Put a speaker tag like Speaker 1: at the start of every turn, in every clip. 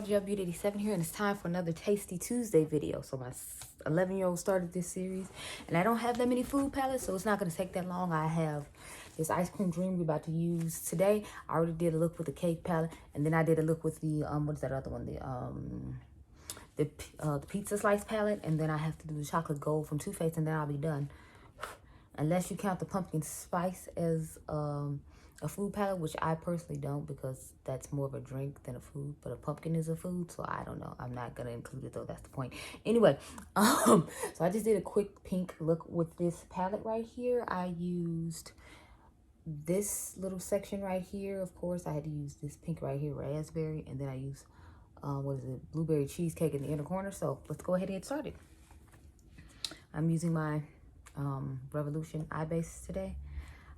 Speaker 1: girl Beauty7 here, and it's time for another Tasty Tuesday video. So my 11-year-old started this series, and I don't have that many food palettes, so it's not going to take that long. I have this ice cream dream we're about to use today. I already did a look with the cake palette, and then I did a look with the what is that other one, the pizza slice palette, and then I have to do the chocolate gold from Too Faced, and then I'll be done. Unless you count the pumpkin spice as a food palette, which I personally don't, because that's more of a drink than a food, but a pumpkin is a food, so I don't know. I'm not gonna include it though, that's the point. Anyway, so I just did a quick pink look with this palette right here. I used this little section right here. Of course, I had to use this pink right here, raspberry, and then I used what is it, blueberry cheesecake in the inner corner. So let's go ahead and get started. I'm using my Revolution eye base today.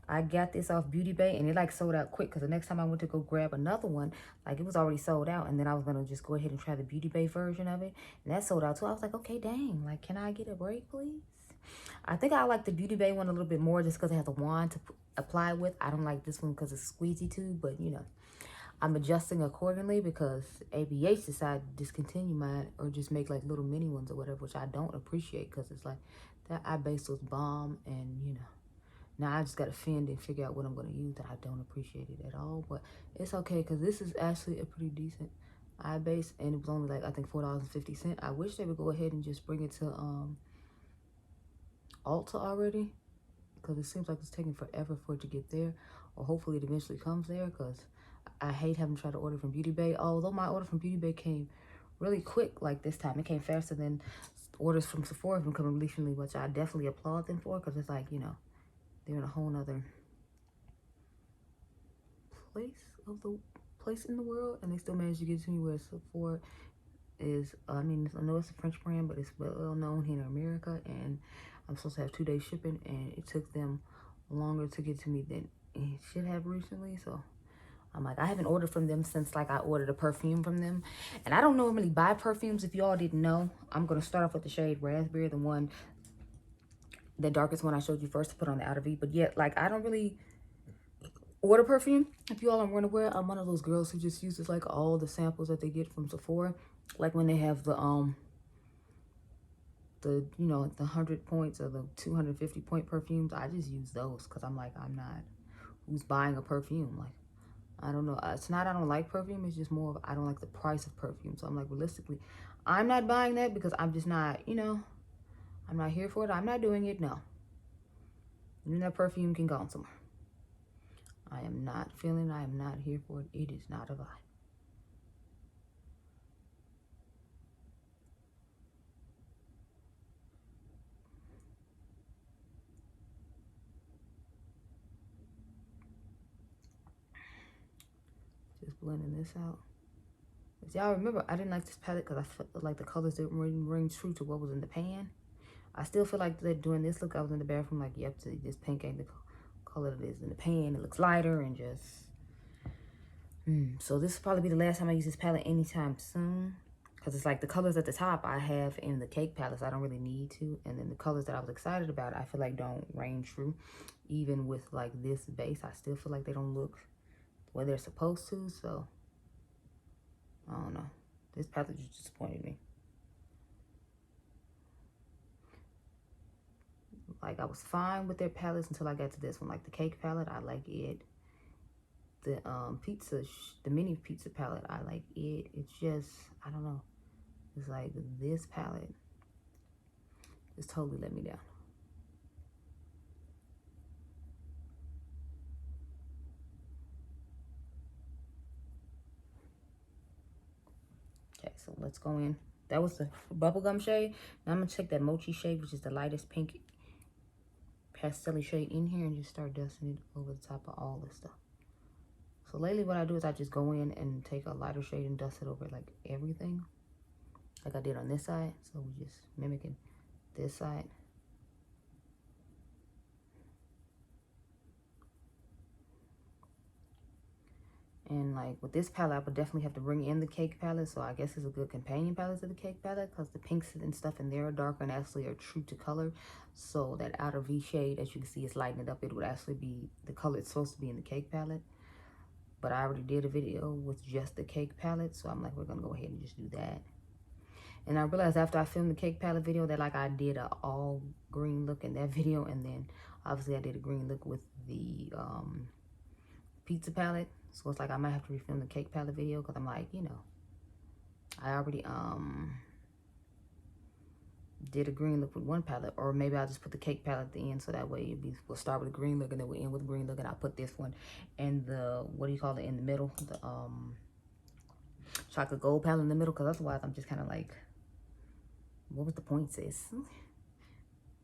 Speaker 1: I got this off Beauty Bay, and it like sold out quick, because the next time I went to go grab another one, like it was already sold out, and then I was gonna just go ahead and try the Beauty Bay version of it, and that sold out too. I was like, okay, dang, like, can I get a break, please? I think I like the Beauty Bay one a little bit more just because it has a wand to apply with. I don't like this one because it's squeezy too, but you know, I'm adjusting accordingly because ABH decided to discontinue mine, or just make like little mini ones or whatever, which I don't appreciate, because it's like that eye base was bomb, and you know, now I just got to fend and figure out what I'm going to use that I don't appreciate it at all. But it's okay, because this is actually a pretty decent eye base, and it was only like, I think, $4.50. I wish they would go ahead and just bring it to Ulta already, because it seems like it's taking forever for it to get there. Or hopefully it eventually comes there, because I hate having to try to order from Beauty Bay. Although my order from Beauty Bay came really quick, like this time. It came faster than orders from Sephora from coming recently, which I definitely applaud them for, because it's like, you know, they're in a whole nother place in the world, and they still managed to get to me, where Sephora is, I mean, I know it's a French brand, but it's well known here in America, and I'm supposed to have 2-day shipping, and it took them longer to get to me than it should have recently. So I'm like, I haven't ordered from them since like I ordered a perfume from them, and I don't normally buy perfumes. If you all didn't know, I'm gonna start off with the shade Raspberry, the darkest one I showed you first, to put on the outer V. But yet, like, I don't really order perfume. If you all aren't aware, I'm one of those girls who just uses like all the samples that they get from Sephora. Like when they have the you know, the 100 points or the 250 point perfumes, I just use those, because I'm like, I'm not who's buying a perfume. Like, I don't know. It's not I don't like perfume. It's just more of I don't like the price of perfume. So I'm like, realistically, I'm not buying that, because I'm just not, you know, I'm not here for it. I'm not doing it. No. And that perfume can go on somewhere. I am not feeling, I am not here for it. It is not a vibe. Just blending this out. As y'all remember, I didn't like this palette because I felt like the colors didn't ring true to what was in the pan. I still feel like that doing this look, I was in the bathroom like, yep, this pink ain't the color that is in the pan. It looks lighter and just... So this will probably be the last time I use this palette anytime soon. Because it's like the colors at the top I have in the cake palettes, I don't really need to. And then the colors that I was excited about, I feel like don't reign true. Even with like this base, I still feel like they don't look the way they're supposed to. So, I don't know. This palette just disappointed me. Like, I was fine with their palettes until I got to this one. Like the cake palette, I like it. The the mini pizza palette, I like it. It's just, I don't know. It's like this palette just totally let me down. Okay, so let's go in. That was the bubblegum shade. Now I'm gonna check that mochi shade, which is the lightest pink pastel shade in here, and just start dusting it over the top of all this stuff. So lately what I do is I just go in and take a lighter shade and dust it over like everything, like I did on this side. So we're just mimicking this side. And like with this palette, I would definitely have to bring in the cake palette. So I guess it's a good companion palette to the cake palette, because the pinks and stuff in there are darker and actually are true to color. So that outer V shade, as you can see, is lighting it up. It would actually be the color it's supposed to be in the cake palette. but I already did a video with just the cake palette, so I'm like, we're gonna go ahead and just do that. And I realized after I filmed the cake palette video that like I did a all green look in that video, and then obviously I did a green look with the pizza palette. So it's like I might have to refilm the cake palette video, because I'm like, you know, I already did a green look with one palette, or maybe I'll just put the cake palette at the end, so that way we'll start with a green look and then we'll end with a green look, and I'll put this one and the, what do you call it, in the middle, the chocolate gold palette in the middle, because otherwise I'm just kind of like, what was the point, sis?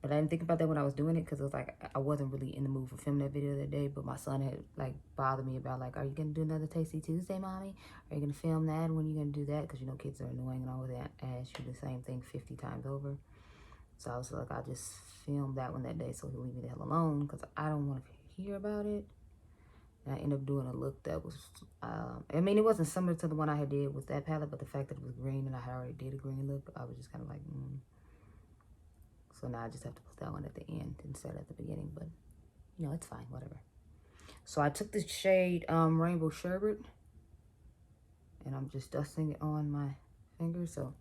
Speaker 1: But I didn't think about that when I was doing it, because it was like I wasn't really in the mood for filming that video that day. But my son had like bothered me about like, are you gonna do another Tasty Tuesday, mommy? Are you gonna film that? When are you gonna do that? Because you know kids are annoying and always ask you the same thing 50 times over. So I was like, I just filmed that one that day so he'll leave me the hell alone, because I don't want to hear about it. And I ended up doing a look that was, I mean, it wasn't similar to the one I had did with that palette, but the fact that it was green and I had already did a green look, I was just kind of like, So now I just have to put that one at the end instead at the beginning, but you know, it's fine, whatever. So I took the shade Rainbow Sherbet, and I'm just dusting it on my finger. So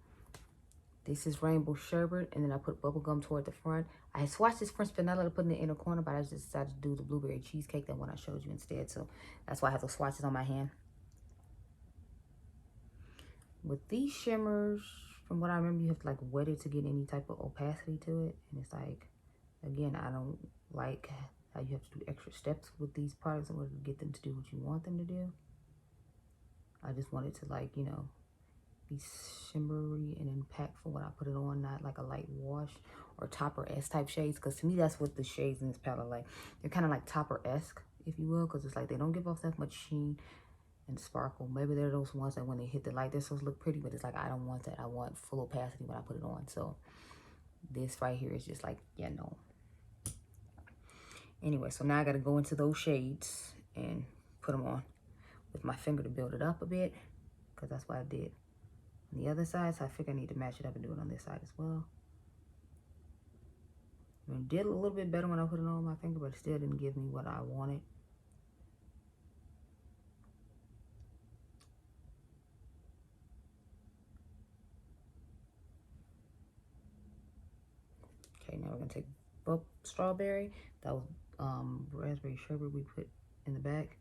Speaker 1: this is Rainbow Sherbet, and then I put bubblegum toward the front. I had swatched this French vanilla to put in the inner corner, but I just decided to do the blueberry cheesecake, that one I showed you instead. So that's why I have those swatches on my hand. With these shimmers, from what I remember, you have to like wet it to get any type of opacity to it. And it's like, again, I don't like how you have to do extra steps with these products in order to get them to do what you want them to do. I just want it to, like, you know, be shimmery and impactful when I put it on, not like a light wash or topper-esque type shades. Because to me, that's what the shades in this palette are like. They're kind of like topper-esque, if you will, because it's like they don't give off that much sheen and sparkle. Maybe they're those ones that when they hit the light, they're supposed to look pretty, but it's like, I don't want that. I want full opacity when I put it on. So this right here is just like, yeah, no. Anyway, so now I got to go into those shades and put them on with my finger to build it up a bit, because that's what I did on the other side. So I figure I need to match it up and do it on this side as well. I mean, it did a little bit better when I put it on my finger, but it still didn't give me what I wanted. Okay, now we're gonna take strawberry. That was raspberry sherbet we put in the back.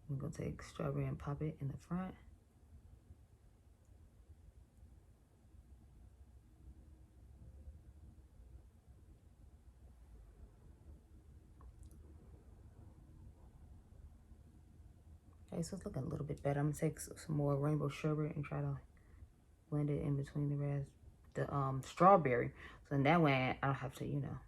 Speaker 1: We're gonna take strawberry and pop it in the front. Okay, so it's looking a little bit better. I'm gonna take some more rainbow sherbet and try to blend it in between the strawberry. So in that way, I don't have to, you know.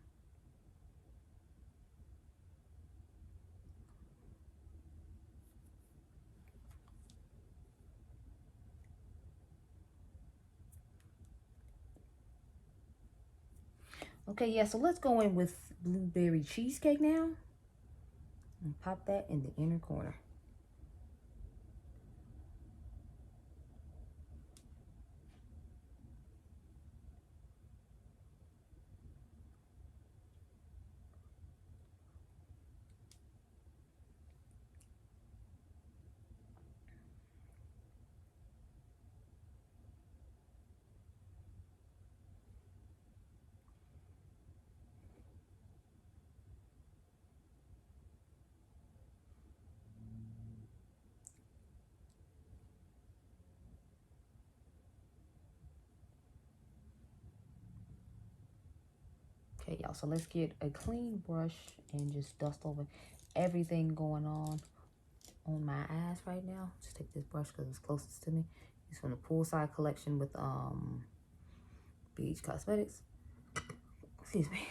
Speaker 1: Okay, yeah, so let's go in with blueberry cheesecake now. And pop that in the inner corner. Okay, y'all, so let's get a clean brush and just dust over everything going on my eyes right now. Just take this brush because it's closest to me. It's from the Poolside collection with BH Cosmetics. Excuse me.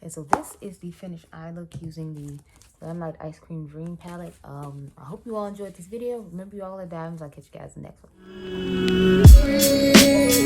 Speaker 1: Okay, so this is the finished eye look using the Glamlite Ice Cream Dream palette. I hope you all enjoyed this video. Remember, you all are diamonds. I'll catch you guys in the next one.